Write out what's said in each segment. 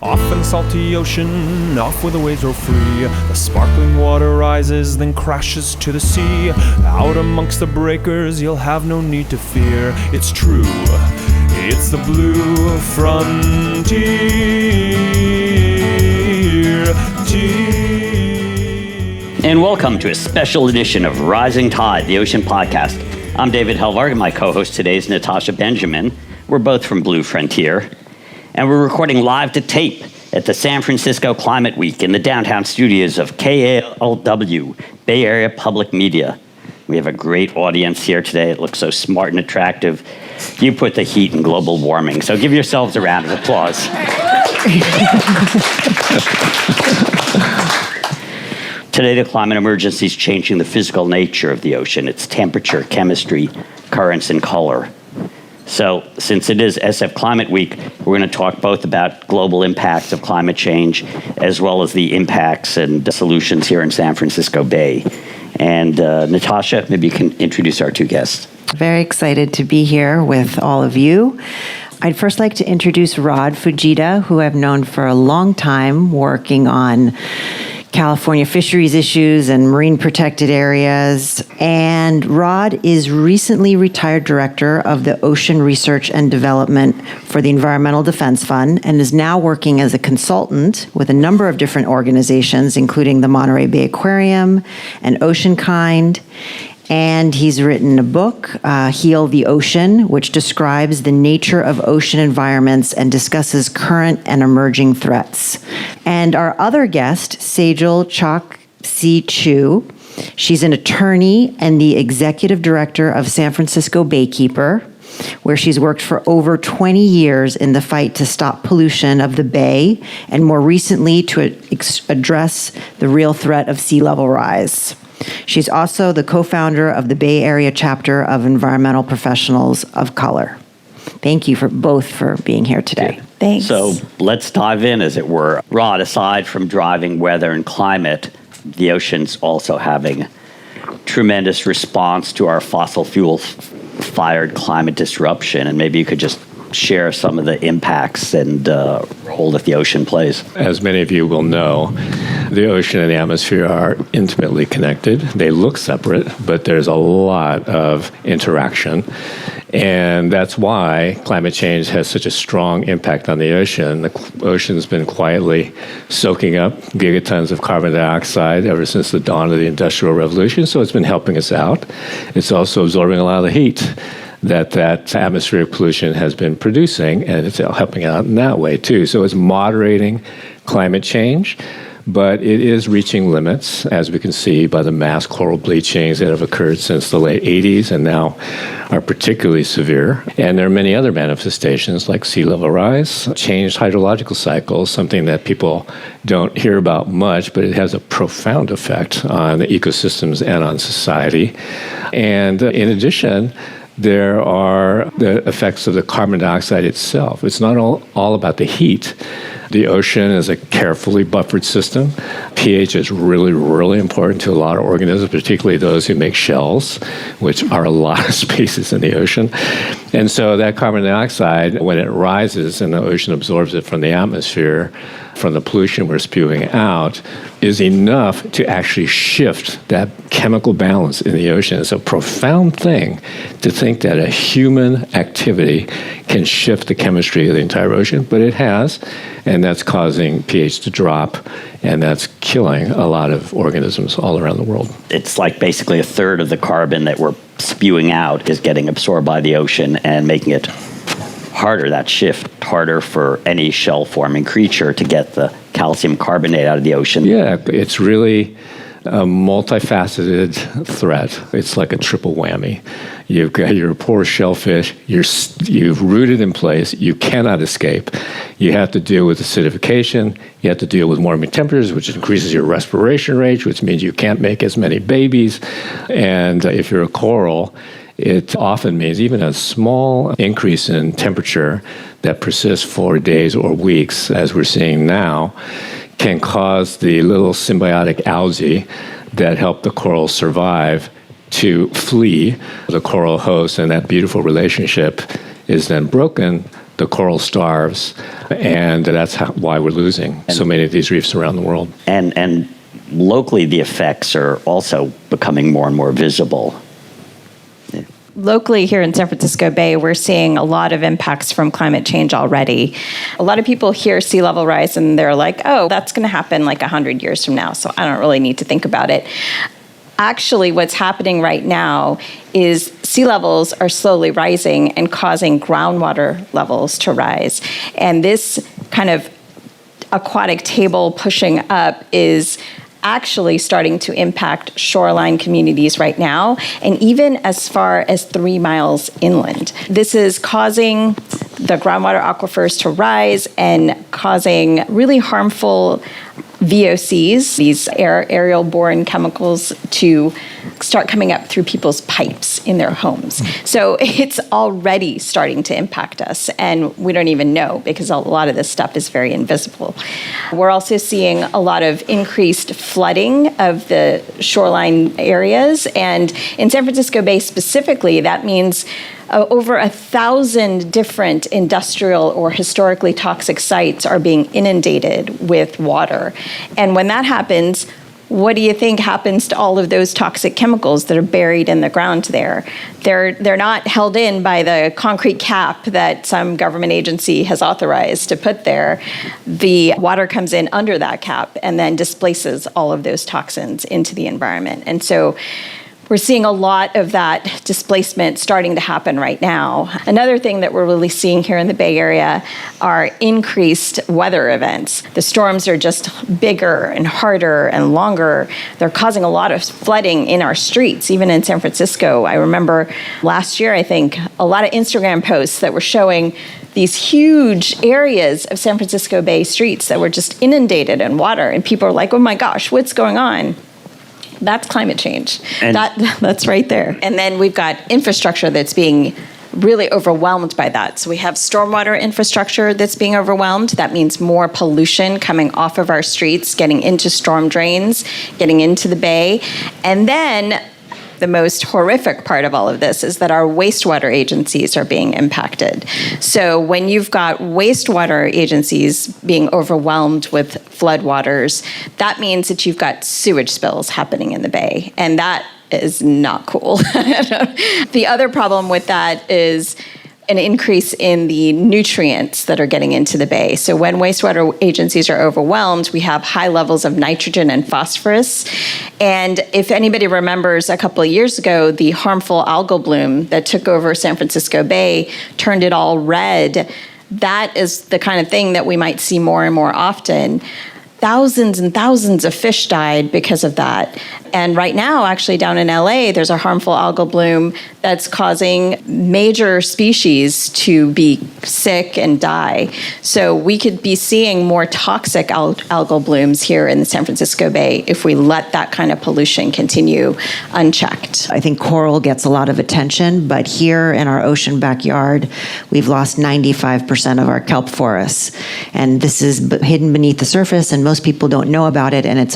Off in the salty ocean, off where the waves roll free. The sparkling water rises, then crashes to the sea. Out amongst the breakers, you'll have no need to fear. It's true, it's the blue frontier. And welcome to a special edition of Rising Tide, the Ocean Podcast. I'm David Helvarg, and my co-host today is Natasha Benjamin. We're both from Blue Frontier, and we're recording live to tape at the San Francisco Climate Week in the downtown studios of KALW, Bay Area Public Media. We have a great audience here today. It looks so smart and attractive. You put the heat in global warming, so give yourselves a round of applause. Today, the climate emergency is changing the physical nature of the ocean, its temperature, chemistry, currents, and color. So, since it is SF Climate Week, we're going to talk both about global impacts of climate change as well as the impacts and solutions here in San Francisco Bay. And Natasha, maybe you can introduce our two guests. Very excited to be here with all of you. I'd first like to introduce Rod Fujita, who I've known for a long time working on California fisheries issues and marine protected areas. And Rod is recently retired director of the Ocean Research and Development for the Environmental Defense Fund and is now working as a consultant with a number of different organizations, including the Monterey Bay Aquarium and Oceankind. And he's written a book, Heal the Ocean, which describes the nature of ocean environments and discusses current and emerging threats. And our other guest, Sejal Choksi-Chugh, she's an attorney and the executive director of San Francisco Baykeeper, where she's worked for over 20 years in the fight to stop pollution of the bay and more recently to address the real threat of sea level rise. She's also the co-founder of the Bay Area chapter of Environmental Professionals of Color. Thank you both for being here today. Thanks. So let's dive in, as it were. Rod, aside from driving weather and climate, the ocean's also having tremendous response to our fossil fuel-fired climate disruption, and maybe you could just share some of the impacts and role that the ocean plays. As many of you will know, the ocean and the atmosphere are intimately connected. They look separate, but there's a lot of interaction. And that's why climate change has such a strong impact on the ocean. The ocean's been quietly soaking up gigatons of carbon dioxide ever since the dawn of the Industrial Revolution, so it's been helping us out. It's also absorbing a lot of the heat that atmospheric pollution has been producing, and it's helping out in that way too. So it's moderating climate change, but it is reaching limits, as we can see by the mass coral bleachings that have occurred since the late 80s and now are particularly severe. And there are many other manifestations like sea level rise, changed hydrological cycles, something that people don't hear about much, but it has a profound effect on the ecosystems and on society. And in addition, there are the effects of the carbon dioxide itself. It's not all about the heat. The ocean is a carefully buffered system. pH is really, really important to a lot of organisms, particularly those who make shells, which are a lot of spaces in the ocean. And so that carbon dioxide, when it rises and the ocean absorbs it from the atmosphere, from the pollution we're spewing out, is enough to actually shift that chemical balance in the ocean. It's a profound thing to think that a human activity can shift the chemistry of the entire ocean, but it has, and that's causing pH to drop, and that's killing a lot of organisms all around the world. It's like basically a third of the carbon that we're spewing out is getting absorbed by the ocean and making it harder, that shift, harder for any shell-forming creature to get the calcium carbonate out of the ocean. Yeah, it's really a multifaceted threat. It's like a triple whammy. You've got your poor shellfish, you've rooted in place, you cannot escape. You have to deal with acidification, you have to deal with warming temperatures, which increases your respiration rate, which means you can't make as many babies. And if you're a coral, it often means even a small increase in temperature that persists for days or weeks, as we're seeing now, can cause the little symbiotic algae that help the coral survive to flee the coral host, and that beautiful relationship is then broken the coral starves, and that's why we're losing so many of these reefs around the world. And locally, the effects are also becoming more and more visible. Locally here in San Francisco Bay, we're seeing a lot of impacts from climate change already. A lot of people hear sea level rise and they're like, oh, that's going to happen like 100 years from now, so I don't really need to think about it. Actually, what's happening right now is sea levels are slowly rising and causing groundwater levels to rise. And this kind of aquatic table pushing up is actually starting to impact shoreline communities right now, and even as far as 3 miles inland. This is causing the groundwater aquifers to rise and causing really harmful VOCs, these aerial-borne chemicals, to start coming up through people's pipes in their homes. So it's already starting to impact us, and we don't even know because a lot of this stuff is very invisible. We're also seeing a lot of increased flooding of the shoreline areas, and in San Francisco Bay specifically, that means over 1,000 different industrial or historically toxic sites are being inundated with water. And when that happens, what do you think happens to all of those toxic chemicals that are buried in the ground there? They're not held in by the concrete cap that some government agency has authorized to put there. The water comes in under that cap and then displaces all of those toxins into the environment. And so we're seeing a lot of that displacement starting to happen right now. Another thing that we're really seeing here in the Bay Area are increased weather events. The storms are just bigger and harder and longer. They're causing a lot of flooding in our streets, even in San Francisco. I remember last year, I think, a lot of Instagram posts that were showing these huge areas of San Francisco Bay streets that were just inundated in water. And people are like, oh my gosh, what's going on? That's climate change. That's right there. And then we've got infrastructure that's being really overwhelmed by that. So we have stormwater infrastructure that's being overwhelmed. That means more pollution coming off of our streets, getting into storm drains, getting into the bay. And then the most horrific part of all of this is that our wastewater agencies are being impacted. So when you've got wastewater agencies being overwhelmed with floodwaters, that means that you've got sewage spills happening in the bay, and that is not cool. The other problem with that is an increase in the nutrients that are getting into the bay. So when wastewater agencies are overwhelmed, we have high levels of nitrogen and phosphorus. And if anybody remembers a couple of years ago, the harmful algal bloom that took over San Francisco Bay turned it all red. That is the kind of thing that we might see more and more often. Thousands and thousands of fish died because of that. And right now, actually down in LA, there's a harmful algal bloom that's causing major species to be sick and die. So we could be seeing more toxic algal blooms here in the San Francisco Bay if we let that kind of pollution continue unchecked. I think coral gets a lot of attention, but here in our ocean backyard, we've lost 95% of our kelp forests. And this is hidden beneath the surface, and most people don't know about it, and it's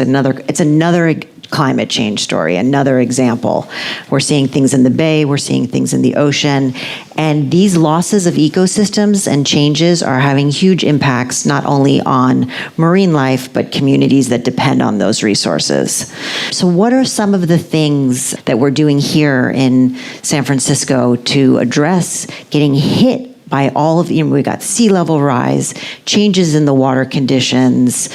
another climate change story, another example. We're seeing things in the bay, we're seeing things in the ocean, and these losses of ecosystems and changes are having huge impacts not only on marine life, but communities that depend on those resources. So what are some of the things that we're doing here in San Francisco to address getting hit by all of, we got sea level rise, changes in the water conditions,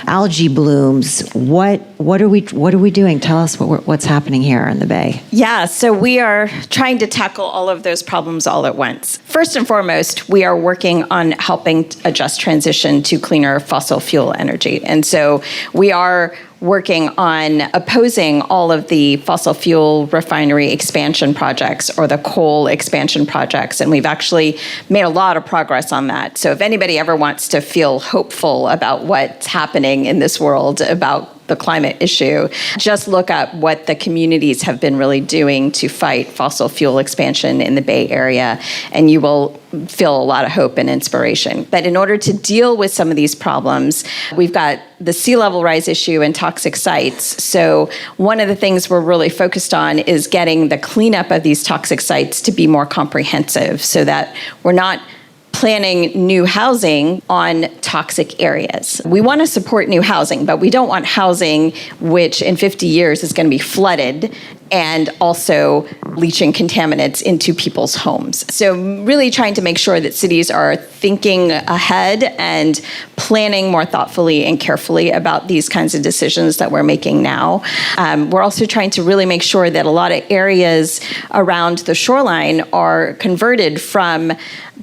algae blooms. What are we doing? Tell us what's happening here in the Bay. Yeah, so we are trying to tackle all of those problems all at once. First and foremost, we are working on helping a just transition to cleaner fossil fuel energy. And so we are working on opposing all of the fossil fuel refinery expansion projects or the coal expansion projects. And we've actually made a lot of progress on that. So if anybody ever wants to feel hopeful about what's happening in this world about the climate issue, just look up what the communities have been really doing to fight fossil fuel expansion in the Bay Area, and you will feel a lot of hope and inspiration. But in order to deal with some of these problems, we've got the sea level rise issue and toxic sites. So one of the things we're really focused on is getting the cleanup of these toxic sites to be more comprehensive so that we're not planning new housing on toxic areas. We want to support new housing, but we don't want housing which in 50 years is going to be flooded and also leaching contaminants into people's homes. So really trying to make sure that cities are thinking ahead and planning more thoughtfully and carefully about these kinds of decisions that we're making now. We're also trying to really make sure that a lot of areas around the shoreline are converted from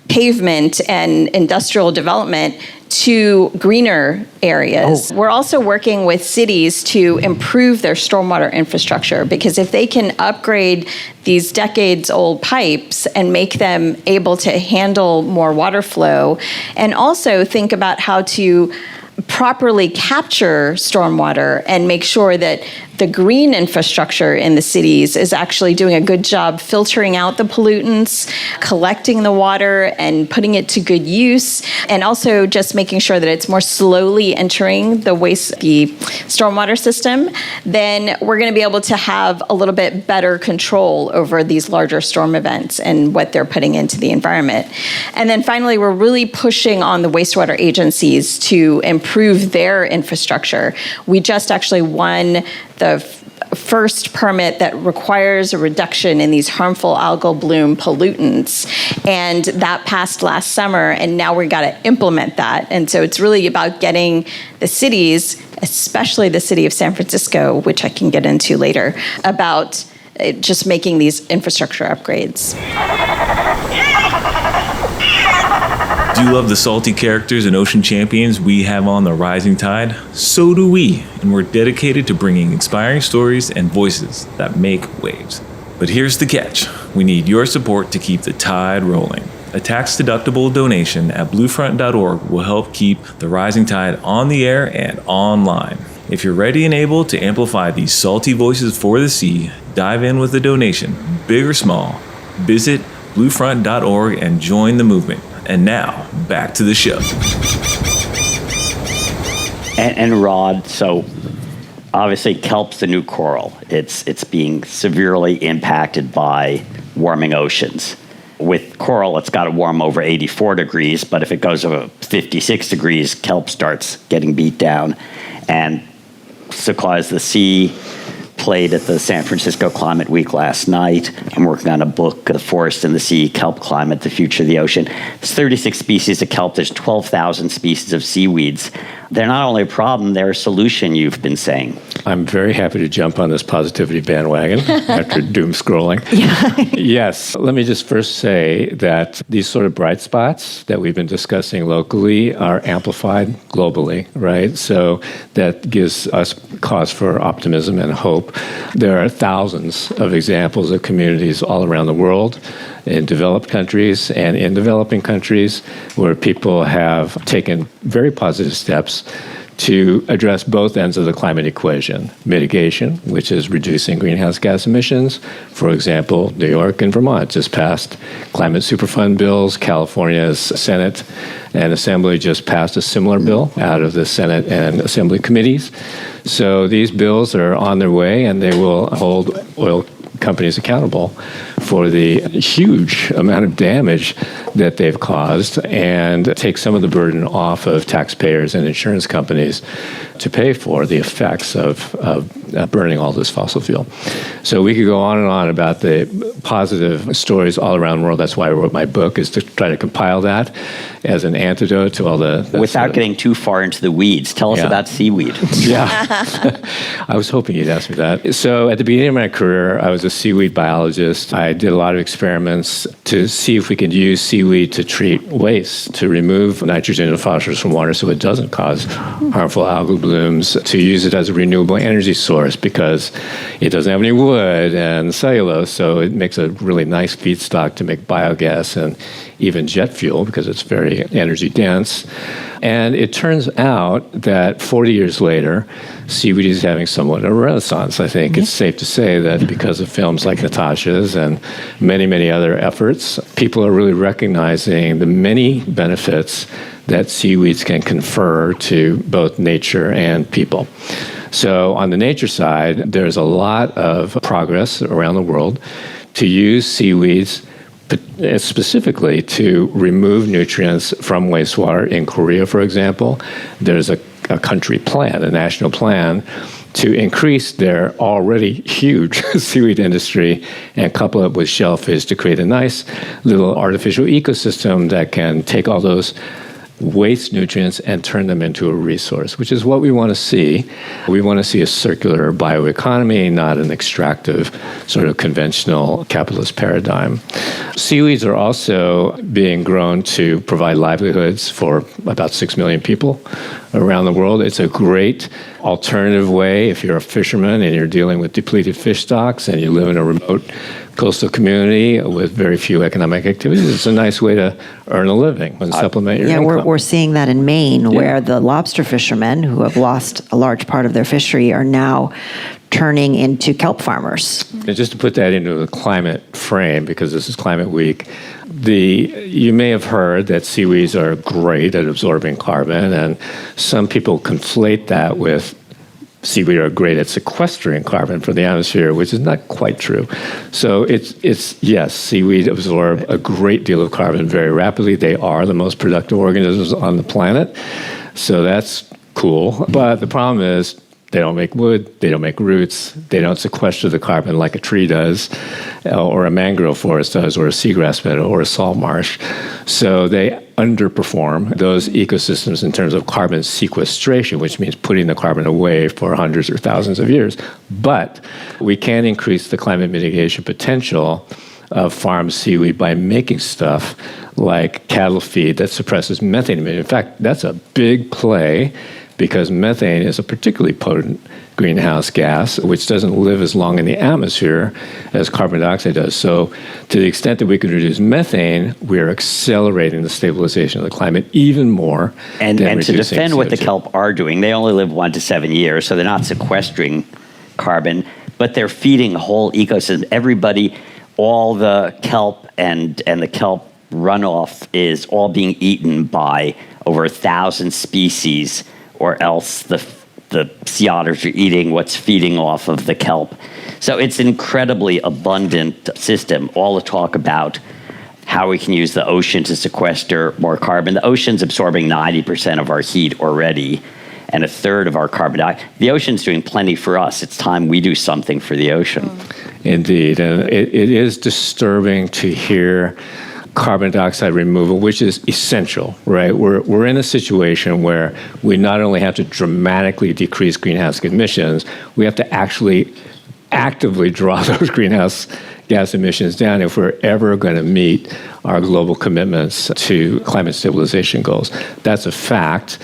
pavement and industrial development to greener areas. We're also working with cities to improve their stormwater infrastructure, because if they can upgrade these decades-old pipes and make them able to handle more water flow, and also think about how to properly capture stormwater and make sure that the green infrastructure in the cities is actually doing a good job filtering out the pollutants, collecting the water and putting it to good use, and also just making sure that it's more slowly entering the stormwater system, then we're going to be able to have a little bit better control over these larger storm events and what they're putting into the environment. And then finally, we're really pushing on the wastewater agencies to improve their infrastructure. We just actually won the first permit that requires a reduction in these harmful algal bloom pollutants, and that passed last summer, and now we got to implement that. And so it's really about getting the cities, especially the city of San Francisco, which I can get into later, about just making these infrastructure upgrades. Do you love the salty characters and ocean champions we have on the Rising Tide? So do we, and we're dedicated to bringing inspiring stories and voices that make waves. But here's the catch. We need your support to keep the tide rolling. A tax-deductible donation at bluefront.org will help keep the Rising Tide on the air and online. If you're ready and able to amplify these salty voices for the sea, dive in with a donation, big or small. Visit bluefront.org and join the movement. And now, back to the show. And Rod, so obviously kelp's the new coral. It's being severely impacted by warming oceans. With coral, it's got to warm over 84 degrees, but if it goes over 56 degrees, kelp starts getting beat down. And Sejal, the sea, played at the San Francisco Climate Week last night. I'm working on a book, The Forest and the Sea, Kelp Climate, the Future of the Ocean. There's 36 species of kelp. There's 12,000 species of seaweeds. They're not only a problem, they're a solution, you've been saying. I'm very happy to jump on this positivity bandwagon after doom scrolling. Yes, let me just first say that these sort of bright spots that we've been discussing locally are amplified globally, right? So that gives us cause for optimism and hope. There are thousands of examples of communities all around the world, in developed countries and in developing countries, where people have taken very positive steps to address both ends of the climate equation. Mitigation, which is reducing greenhouse gas emissions. For example, New York and Vermont just passed climate superfund bills. California's Senate and Assembly just passed a similar bill out of the Senate and Assembly committees. So these bills are on their way, and they will hold oil companies accountable for the huge amount of damage that they've caused, and take some of the burden off of taxpayers and insurance companies to pay for the effects of burning all this fossil fuel. So we could go on and on about the positive stories all around the world. That's why I wrote my book, is to try to compile that as an antidote to all the... Without getting too far into the weeds, tell us about seaweed. Yeah. I was hoping you'd ask me that. So at the beginning of my career, I was a seaweed biologist. I did a lot of experiments to see if we could use seaweed to treat waste, to remove nitrogen and phosphorus from water so it doesn't cause harmful algal blooms, to use it as a renewable energy source because it doesn't have any wood and cellulose, so it makes a really nice feedstock to make biogas and even jet fuel because it's very energy dense. And it turns out that 40 years later, seaweed is having somewhat of a renaissance. I think it's safe to say that because of films like Natasha's and many, many other efforts, people are really recognizing the many benefits that seaweeds can confer to both nature and people. So on the nature side, there's a lot of progress around the world to use seaweeds specifically to remove nutrients from wastewater. In Korea, for example, there's a country plan, a national plan, to increase their already huge seaweed industry and couple it with shellfish to create a nice little artificial ecosystem that can take all those waste nutrients and turn them into a resource, which is what we want to see. We want to see a circular bioeconomy, not an extractive sort of conventional capitalist paradigm. Seaweeds are also being grown to provide livelihoods for about 6 million people around the world. It's a great alternative way if you're a fisherman and you're dealing with depleted fish stocks and you live in a remote coastal community with very few economic activities. It's a nice way to earn a living and supplement your income. Yeah, we're seeing that in Maine, where the lobster fishermen who have lost a large part of their fishery are now turning into kelp farmers. And just to put that into the climate frame, because this is Climate Week, you may have heard that seaweeds are great at absorbing carbon, and some people conflate that with seaweed are great at sequestering carbon from the atmosphere, which is not quite true. So it's yes, seaweed absorb a great deal of carbon very rapidly. They are the most productive organisms on the planet. So that's cool. But the problem is they don't make wood, they don't make roots, they don't sequester the carbon like a tree does, or a mangrove forest does, or a seagrass meadow, or a salt marsh. So they underperform those ecosystems in terms of carbon sequestration, which means putting the carbon away for hundreds or thousands of years. But we can increase the climate mitigation potential of farm seaweed by making stuff like cattle feed that suppresses methane emission. In fact, that's a big play, because methane is a particularly potent greenhouse gas, which doesn't live as long in the atmosphere as carbon dioxide does. So to the extent that we can reduce methane, we are accelerating the stabilization of the climate even more. And to defend CO2. what the kelp are doing, they only live 1 to 7 years, so they're not sequestering carbon, but they're feeding a whole ecosystem. Everybody, all the kelp and the kelp runoff is all being eaten by over 1,000 species, or else the sea otters are eating what's feeding off of the kelp. So it's an incredibly abundant system. All the talk about how we can use the ocean to sequester more carbon. The ocean's absorbing 90% of our heat already, and a third of our carbon dioxide. The ocean's doing plenty for us. It's time we do something for the ocean. Indeed, and it is disturbing to hear carbon dioxide removal, which is essential, right? We're in a situation where we not only have to dramatically decrease greenhouse emissions, we have to actually actively draw those greenhouse gas emissions down if we're ever going to meet our global commitments to climate stabilization goals. That's a fact,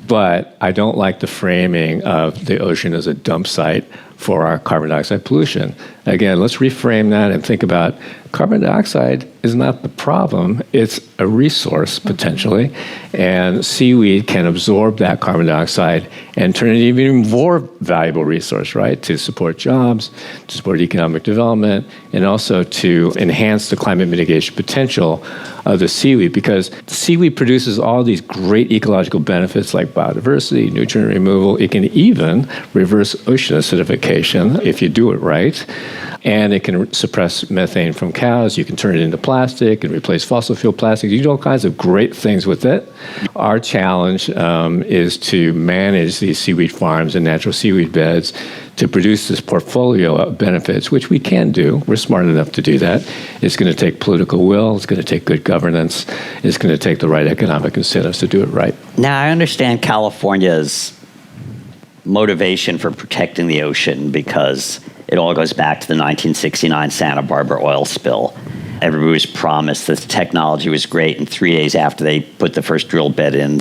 but I don't like the framing of the ocean as a dump site for our carbon dioxide pollution. Again, let's reframe that and think about carbon dioxide is not the problem, it's a resource potentially, and seaweed can absorb that carbon dioxide and turn it into an even more valuable resource, right, to support jobs, to support economic development, and also to enhance the climate mitigation potential of the seaweed, because the seaweed produces all these great ecological benefits like biodiversity, nutrient removal. It can even reverse ocean acidification if you do it right. And it can suppress methane from cows. You can turn it into plastic and replace fossil fuel plastics. You do all kinds of great things with it. Our challenge is to manage these seaweed farms and natural seaweed beds to produce this portfolio of benefits, which we can do. We're smart enough to do that. It's going to take political will. It's going to take good governance. It's going to take the right economic incentives to do it right. Now, I understand California's motivation for protecting the ocean because it all goes back to the 1969 Santa Barbara oil spill. Everybody was promised that the technology was great, and 3 days after they put the first drill bit in,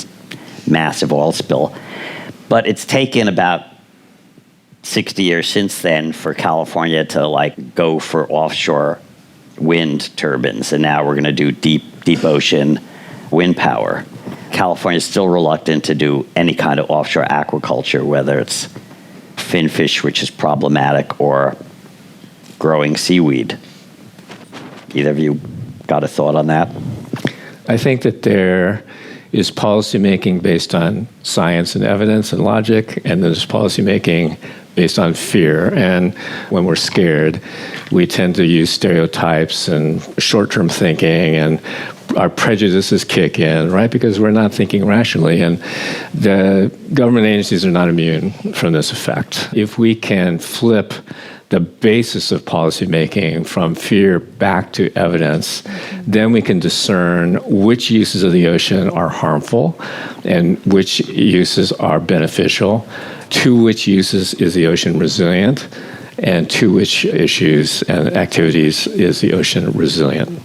massive oil spill. But it's taken about 60 years since then for California to go for offshore wind turbines, and now we're going to do deep ocean wind power. California is still reluctant to do any kind of offshore aquaculture, whether it's finfish, which is problematic, or growing seaweed. Either of you got a thought on that? I think that there is policymaking based on science and evidence and logic, and there's policymaking based on fear. And when we're scared, we tend to use stereotypes and short-term thinking, and our prejudices kick in, right? Because we're not thinking rationally. And the government agencies are not immune from this effect. If we can flip the basis of policymaking from fear back to evidence, then we can discern which uses of the ocean are harmful and which uses are beneficial, to which uses is the ocean resilient, and to which issues and activities is the ocean resilient.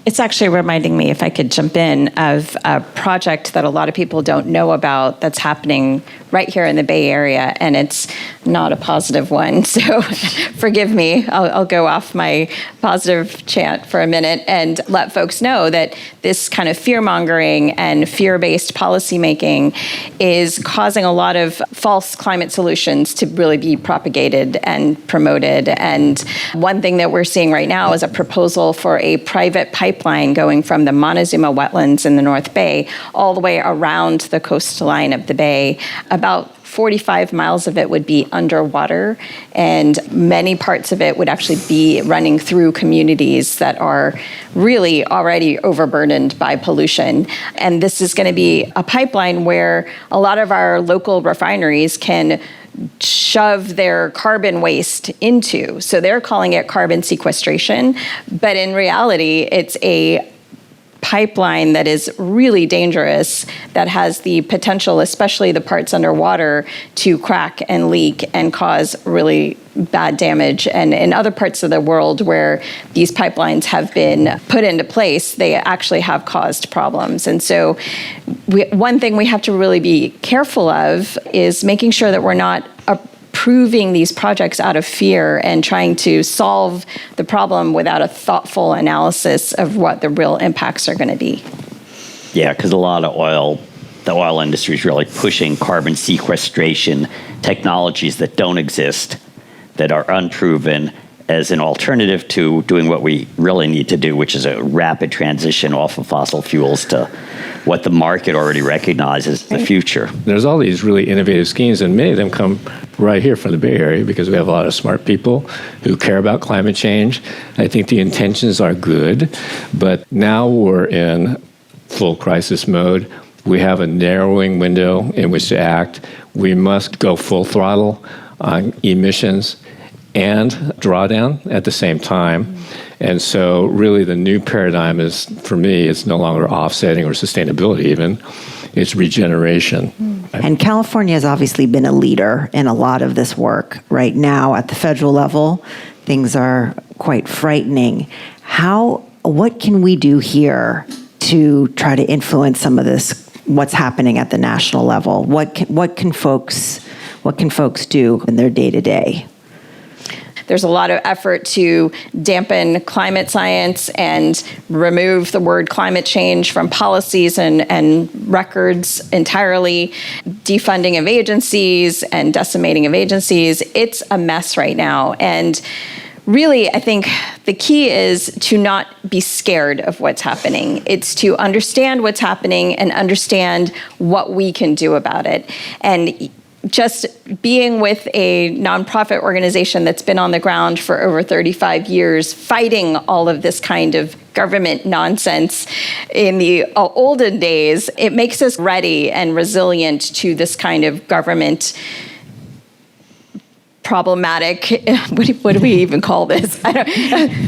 It's actually reminding me, if I could jump in, of a project that a lot of people don't know about that's happening right here in the Bay Area, and it's not a positive one. So forgive me. I'll go off my positive chant for a minute and let folks know that this kind of fear-mongering and fear-based policymaking is causing a lot of false climate solutions to really be propagated and promoted. And one thing that we're seeing right now is a proposal for a private pipeline going from the Montezuma wetlands in the North Bay all the way around the coastline of the bay. About 45 miles of it would be underwater, and many parts of it would actually be running through communities that are really already overburdened by pollution. And this is going to be a pipeline where a lot of our local refineries can shove their carbon waste into. So they're calling it carbon sequestration, but in reality, it's a pipeline that is really dangerous, that has the potential, especially the parts underwater, to crack and leak and cause really bad damage. And in other parts of the world where these pipelines have been put into place, they actually have caused problems. And so one thing we have to really be careful of is making sure that we're not approving these projects out of fear and trying to solve the problem without a thoughtful analysis of what the real impacts are going to be. Yeah, because a lot of the oil industry is really pushing carbon sequestration technologies that don't exist, that are unproven, as an alternative to doing what we really need to do, which is a rapid transition off of fossil fuels to what the market already recognizes the future. There's all these really innovative schemes, and many of them come right here from the Bay Area because we have a lot of smart people who care about climate change. I think the intentions are good, but now we're in full crisis mode. We have a narrowing window in which to act. We must go full throttle on emissions and drawdown at the same time. And so really the new paradigm is, for me, it's no longer offsetting or sustainability even, it's regeneration. And California has obviously been a leader in a lot of this work. Right now at the federal level, things are quite frightening. What can we do here to try to influence some of this, what's happening at the national level? What can folks do in their day-to-day? There's a lot of effort to dampen climate science and remove the word climate change from policies and records entirely, defunding of agencies and decimating of agencies. It's a mess right now. And really, I think the key is to not be scared of what's happening. It's to understand what's happening and understand what we can do about it. And just being with a nonprofit organization that's been on the ground for over 35 years, fighting all of this kind of government nonsense in the olden days, it makes us ready and resilient to this kind of government problematic, what do we even call this?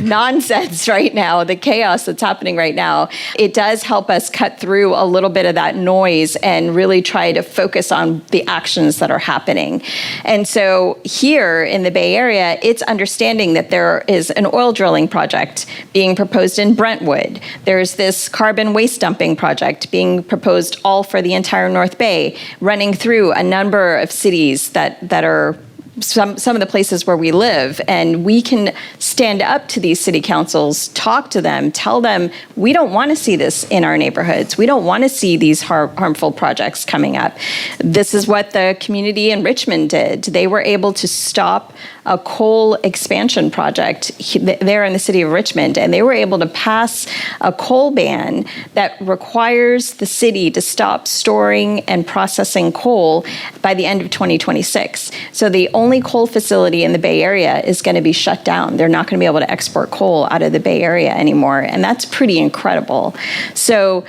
Nonsense right now, the chaos that's happening right now. It does help us cut through a little bit of that noise and really try to focus on the actions that are happening. And so here in the Bay Area, it's understanding that there is an oil drilling project being proposed in Brentwood. There's this carbon waste dumping project being proposed all for the entire North Bay, running through a number of cities that are some of the places where we live, and we can stand up to these city councils, talk to them, tell them, we don't want to see this in our neighborhoods. We don't want to see these harmful projects coming up. This is what the community in Richmond did. They were able to stop a coal expansion project there in the city of Richmond, and they were able to pass a coal ban that requires the city to stop storing and processing coal by the end of 2026. So the only coal facility in the Bay Area is going to be shut down. They're not going to be able to export coal out of the Bay Area anymore, and that's pretty incredible. So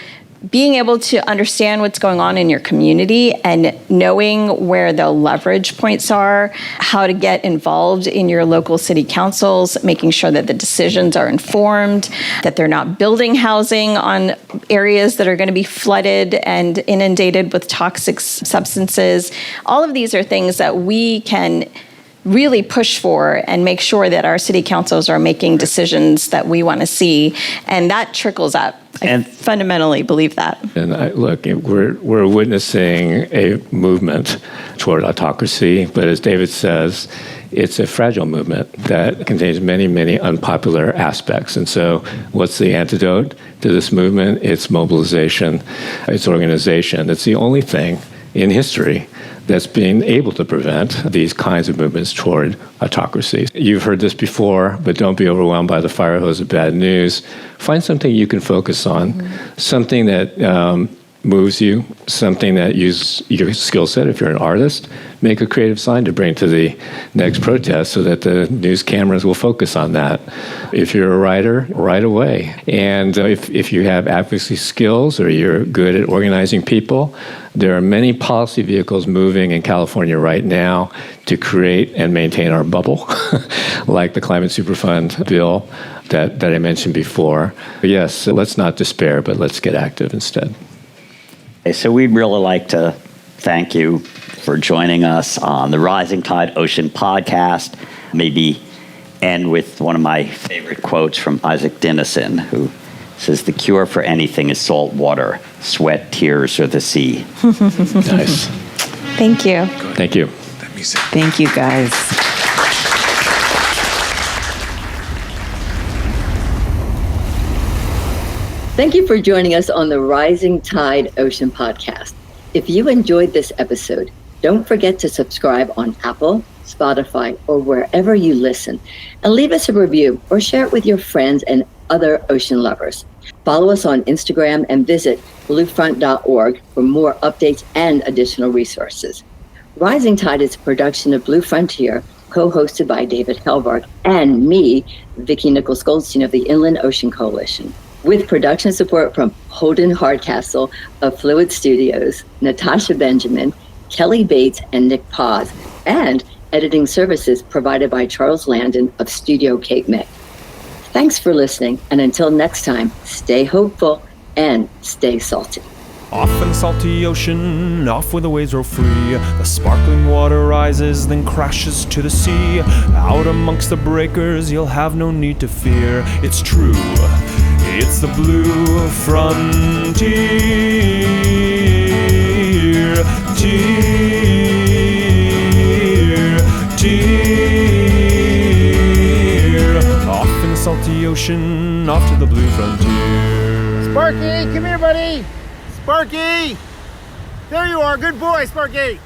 being able to understand what's going on in your community and knowing where the leverage points are, how to get involved in your local city councils, making sure that the decisions are informed, that they're not building housing on areas that are going to be flooded and inundated with toxic substances. All of these are things that we can really push for and make sure that our city councils are making decisions that we want to see, and that trickles up. I fundamentally believe that. And look, we're witnessing a movement toward autocracy, but as David says, it's a fragile movement that contains many, many unpopular aspects. And so what's the antidote to this movement? It's mobilization, it's organization. It's the only thing in history that's been able to prevent these kinds of movements toward autocracy. You've heard this before, but don't be overwhelmed by the fire hose of bad news. Find something you can focus on, something that moves you, something that uses your skill set. If you're an artist, make a creative sign to bring to the next protest so that the news cameras will focus on that. If you're a writer, write away. And if you have advocacy skills or you're good at organizing people, there are many policy vehicles moving in California right now to create and maintain our bubble, like the Climate Superfund bill that I mentioned before. But yes, let's not despair, but let's get active instead. So we'd really like to thank you for joining us on the Rising Tide Ocean podcast. Maybe end with one of my favorite quotes from Isaac Dinesen, who says, "The cure for anything is salt water, sweat, tears, or the sea." Nice. Thank you. Thank you. Thank you, guys. Thank you for joining us on the Rising Tide Ocean podcast. If you enjoyed this episode, don't forget to subscribe on Apple, Spotify, or wherever you listen, and leave us a review or share it with your friends and other ocean lovers. Follow us on Instagram and visit bluefront.org for more updates and additional resources. Rising Tide is a production of Blue Frontier, co-hosted by David Helvarg and me, Vicki Nichols-Goldstein of the Inland Ocean Coalition, with production support from Holden Hardcastle of Fluid Studios, Natasha Benjamin, Kelly Bates, and Nick Paz, and editing services provided by Charles Landon of Studio Cape May. Thanks for listening, and until next time, stay hopeful and stay salty. Off in the salty ocean, off where the waves roll free. The sparkling water rises, then crashes to the sea. Out amongst the breakers, you'll have no need to fear. It's true, it's the blue frontier. Off in the salty ocean, off to the blue frontier. Sparky, come here, buddy. Sparky! There you are, good boy, Sparky!